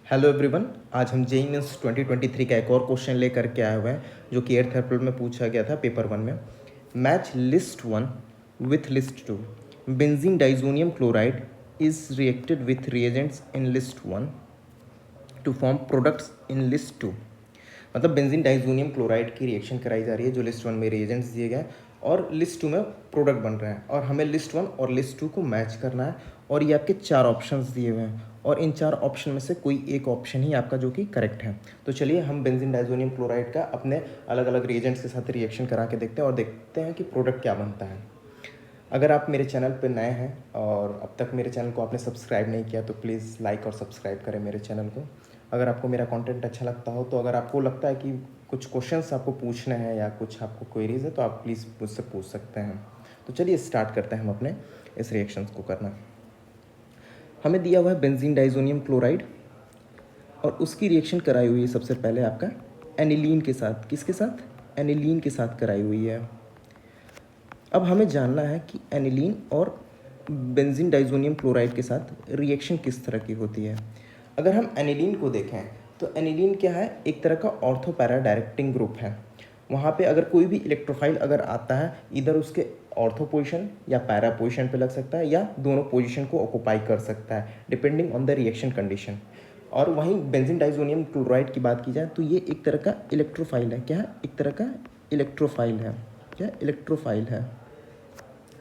Hello everyone. आज हम JEE mains 2023 का एक और क्वेश्चन लेकर के आए हुए हैं जो कि 8th अप्रैल में पूछा गया था पेपर 1 में। Match list 1 with list 2। Benzene diazonium chloride is reacted with reagents in list 1 to form products in list 2। मतलब बेंजीन डाइजोनियम क्लोराइड की रिएक्शन कराई जा रही है जो लिस्ट 1 में रिएजेंट्स दिए गए और लिस्ट 2 में प्रोडक्ट बन रहे हैं और हमें लिस्ट 1 और लिस्ट 2 को मैच करना है। और ये आपके 4 ऑप्शंस दिए हुए हैं और इन 4 ऑप्शन में से कोई एक ऑप्शन ही आपका जो कि करेक्ट है। तो चलिए हम बेंजीन डाइजोनियम क्लोराइड का अपने अलग अलग रिएजेंट्स के साथ रिएक्शन करा के देखते हैं और देखते हैं कि प्रोडक्ट क्या बनता है। अगर आप मेरे चैनल पर नए हैं और अब तक मेरे चैनल को आपने सब्सक्राइब नहीं किया तो प्लीज़ लाइक और सब्सक्राइब करें मेरे चैनल को। अगर आपको मेरा कंटेंट अच्छा लगता हो तो अगर आपको लगता है कि कुछ क्वेश्चंस आपको पूछने हैं या कुछ आपको क्वेरीज है तो आप प्लीज़ मुझसे पूछ सकते हैं। तो चलिए स्टार्ट करते हैं हम अपने इस रिएक्शंस को करना। हमें दिया हुआ है बेंजीन डाइजोनियम क्लोराइड और उसकी रिएक्शन कराई हुई है सबसे पहले आपका एनिलीन के साथ। किसके साथ? एनिलीन के साथ कराई हुई है। अब हमें जानना है कि एनिलीन और बेंजीन डाइजोनियम क्लोराइड के साथ रिएक्शन किस तरह की होती है। अगर हम एनिलीन को देखें तो एनिलीन क्या है, एक तरह का ऑर्थो पैरा डायरेक्टिंग ग्रुप है। वहाँ पे अगर कोई भी इलेक्ट्रोफाइल अगर आता है इधर उसके ऑर्थो पोजीशन या पैरा पोजीशन पे लग सकता है या दोनों पोजीशन को ऑक्युपाई कर सकता है depending on the reaction condition. और वहीं बेंजीन डाइजोनियम क्लोराइड की बात की जाए तो ये एक तरह का इलेक्ट्रोफाइल है। क्या है? एक तरह का इलेक्ट्रोफाइल है। क्या? इलेक्ट्रोफाइल है।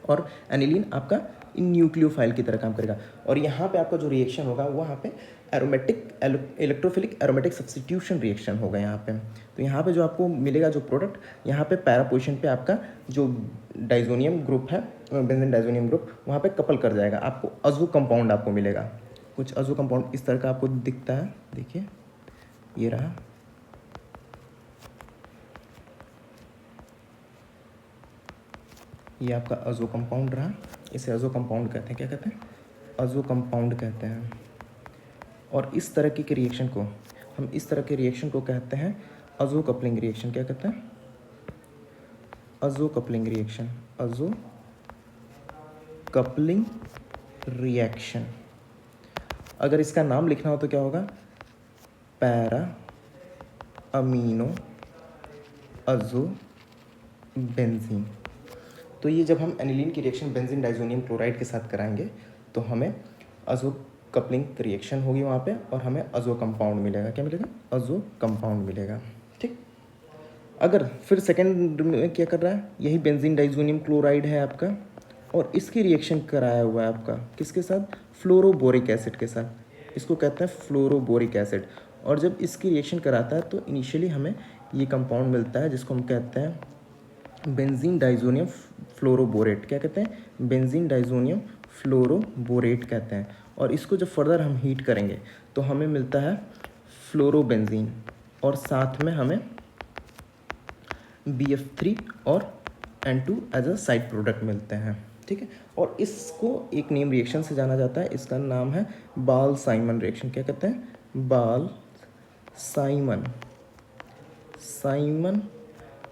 और एनिलीन आपका इन न्यूक्लियोफाइल की तरह काम करेगा। और यहाँ पे आपका जो रिएक्शन होगा वहाँ पे aromatic electrophilic aromatic substitution reaction होगा यहाँ पे। तो यहाँ पे जो आपको मिलेगा जो प्रोडक्ट, यहाँ पे पैरा पोजीशन पे आपका जो डाइजोनियम ग्रुप है, बेंजीन डाइजोनियम ग्रुप, वहाँ पे कपल कर जाएगा। आपको अजो कंपाउंड आपको मिलेगा। कुछ अजो कंपाउंड इस तरह का आपको दिखता है। देखिए ये रहा, ये आपका अजो कंपाउंड रहा। इसे अजो कंपाउंड कहते हैं। क्या कहते हैं? अजो कंपाउंड कहते हैं। और इस तरह की रिएक्शन को हम इस तरह के रिएक्शन को कहते हैं अजो कपलिंग रिएक्शन। क्या कहते हैं? अजो कपलिंग रिएक्शन। अजो कपलिंग रिएक्शन। अगर इसका नाम लिखना हो तो क्या होगा? पैरा अमीनो अजो बेंजीन। तो ये जब हम एनिलीन की रिएक्शन बेंजीन डाइजोनियम क्लोराइड के साथ कराएंगे तो हमें अजो कपलिंग रिएक्शन होगी वहाँ पे और हमें अजो कंपाउंड मिलेगा। क्या मिलेगा? अजो कंपाउंड मिलेगा। ठीक। अगर फिर सेकंड में क्या कर रहा है, यही बेंजीन डाइजोनियम क्लोराइड है आपका और इसकी रिएक्शन कराया हुआ है आपका किसके साथ? फ्लोरोबोरिक एसिड के साथ। इसको कहते हैं फ्लोरोबोरिक एसिड। और जब इसकी रिएक्शन कराता है तो इनिशियली हमें ये कंपाउंड मिलता है जिसको हम कहते हैं बेंजीन डाइजोनियम फ्लोरोबोरेट। क्या कहते हैं? बेंजीन डाइजोनियम फ्लोरोबोरेट कहते हैं। और इसको जब फर्दर हम हीट करेंगे तो हमें मिलता है फ्लोरोबेंजीन और साथ में हमें BF3 और N2 as a side product मिलते हैं। ठीक है। और इसको एक नेम रिएक्शन से जाना जाता है, इसका नाम है बाल साइमन रिएक्शन। क्या कहते हैं? बाल साइमन साइमन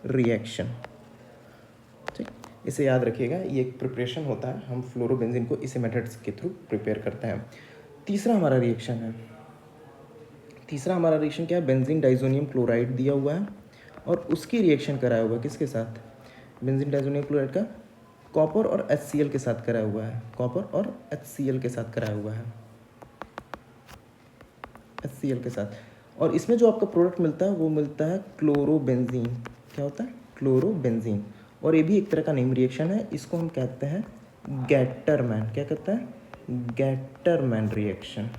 रिएक्शन। ठीक। इसे याद रखिएगा, ये एक प्रिपरेशन होता है, हम फ्लोरोबेंजीन को इसी मेथड्स के थ्रू प्रिपेयर करते हैं। तीसरा हमारा रिएक्शन है, तीसरा हमारा रिएक्शन क्या है? बेंजीन डाइजोनियम क्लोराइड दिया हुआ है और उसकी रिएक्शन कराया हुआ है किसके साथ? बेंजीन डाइजोनियम क्लोराइड का कॉपर और HCl के साथ कराया हुआ है। कॉपर और HCl के साथ कराया हुआ है, HCl के साथ। और इसमें जो आपका प्रोडक्ट मिलता है वो मिलता है क्लोरोबेंजीन। क्या होता है? क्लोरोबेंजीन। और ये भी एक तरह का नेम रिएक्शन है, इसको हम कहते हैं गैटरमैन। क्या कहते हैं? Gattermann reaction.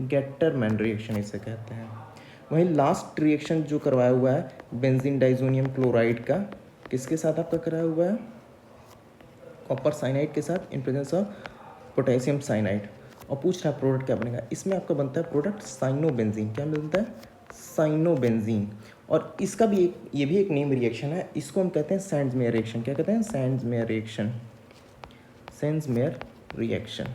गैटरमैन रिएक्शन इसे कहते हैं। वहीं लास्ट रिएक्शन जो करवाया हुआ है बेंजीन डाइजोनियम क्लोराइड का किसके साथ आपका कराया हुआ है? कॉपर साइनाइड के साथ in presence of potassium cyanide. और पूछ रहा है प्रोडक्ट क्या बनेगा, इसमें आपका बनता है प्रोडक्ट साइनोबेंजीन। क्या मिलता है? साइनोबेंजीन। और इसका भी एक, ये भी एक नेम रिएक्शन है, इसको हम कहते हैं सैंड्समेयर रिएक्शन। क्या कहते हैं? सैंड्समेयर रिएक्शन। सैंड्समेयर रिएक्शन।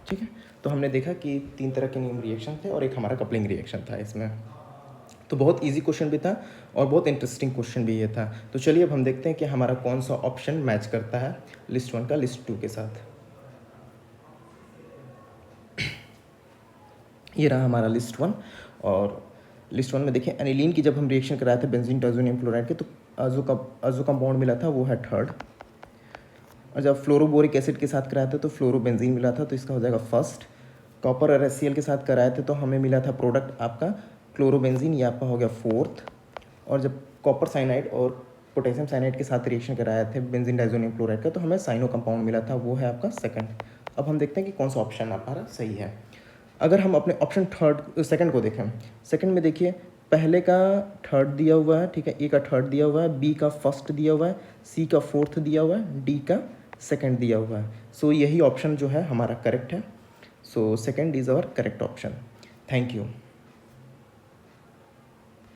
ठीक है। तो हमने देखा कि 3 तरह के नेम रिएक्शन थे और एक हमारा कपलिंग रिएक्शन था इसमें। तो बहुत इजी क्वेश्चन भी था और बहुत इंटरेस्टिंग क्वेश्चन भी ये था। तो चलिए अब हम देखते हैं कि हमारा कौन सा ऑप्शन मैच करता है लिस्ट 1 का लिस्ट 2 के साथ। ये रहा हमारा लिस्ट वन। और लिस्ट वन में देखिए एनिलीन की जब हम रिएक्शन कराए थे बेंजीन डाइज़ोनियम क्लोराइड के, तो अजो कंपाउंड मिला था वो है थर्ड। और जब फ्लोरोबोरिक एसिड के साथ कराए थे तो फ्लोरोबेंजीन मिला था, तो इसका हो जाएगा फर्स्ट। कॉपर और HCl के साथ कराए थे तो हमें मिला था प्रोडक्ट आपका क्लोरोबेंजीन, ये आपका हो गया फोर्थ। और जब कॉपर साइनाइड और पोटेशियम साइनाइड के साथ रिएक्शन कराए थे बेंजीन डाइज़ोनियम क्लोराइड का, तो हमें साइनो कंपाउंड मिला था, वो है आपका सेकंड। अब हम देखते हैं कि कौन सा ऑप्शन हमारा सही है। अगर हम अपने ऑप्शन सेकंड को देखें, सेकंड में देखिए पहले का थर्ड दिया हुआ है, ठीक है, ए का थर्ड दिया हुआ है, बी का फर्स्ट दिया हुआ है, सी का फोर्थ दिया हुआ है, डी का सेकंड दिया हुआ है। सो यही ऑप्शन जो है हमारा करेक्ट है। So second is our correct option. Thank you.